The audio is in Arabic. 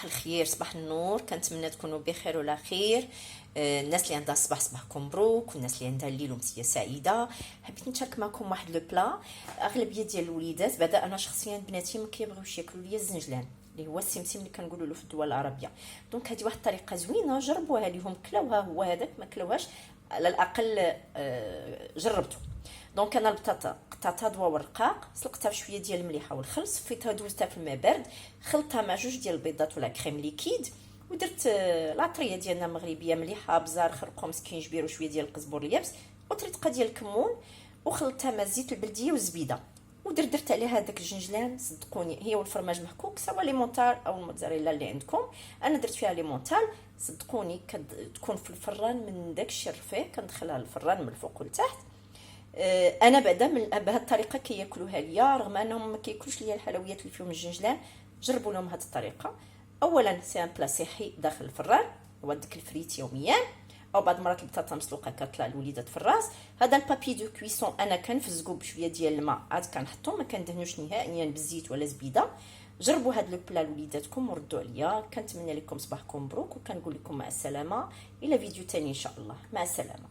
صباح الخير، صباح النور، كنتمنى تكونوا بخير وعلى خير. الناس اللي عندها الصباح صباحكم مبروك، والناس اللي عندها الليل ومسيه سعيده. حبيت نشارك معكم واحد لو بلا. اغلبيه ديال الوليدات بعدا انا شخصيا بناتي ما كيبغيوش ياكلوا ليا الزنجلان اللي هو السمسم اللي كنقولوا له في الدول العربيه. دونك هذه واحد الطريقه زوينه، جربوها ليهم، كلاوها هو هذاك ما كلاوهاش على الاقل. جربتو. دونك انا البطاطا قطعتها ضوا ورقاق، سلقتها بشويه ديال المليحه والخل، صفيتها دوزتها في الماء بارد، خلطتها مع جوج ديال البيضات ولا كريم ليكيد، ودرت العطريه ديالنا المغربيه مليحه، بزار، خرقوم، سكينجبير وشويه ديال القزبر اليابس وطريقه ديال الكمون، وخلطتها مع الزيت البلديه والزبيده، ودرت عليها هذاك الجنجلان. صدقوني هي والفرماج محكوك سواء لي مونتال او الموتزاريلا اللي عندكم، انا درت فيها لي مونتال. صدقوني كتكون في الفران من داك الشيء الرفيع، كندخلها للفران من الفوق لتحت. انا بعدا بهذه الطريقه كياكلوها ليا، رغم انهم ما كياكلوش ليا الحلويات اللي فيهم الجنجلان. جربوا لهم هذه الطريقه. اولا سي ان بلا صحي داخل الفران، هو ديك الفريت يوميا، او بعض المرات البطاطا مسلوقه كطلع الوليدات في الراس. هذا البابي دو كويسون انا كنفزقو بشويه ديال الماء، عاد كنحطو، ما كندهنوش نهائيا بالزيت ولا زبيده. جربوا هذا لو بلا لوليداتكم وردوا عليا. كنتمنى لكم صباحكم مبروك، وكنقول لكم مع السلامه الى فيديو تاني ان شاء الله. مع السلامه.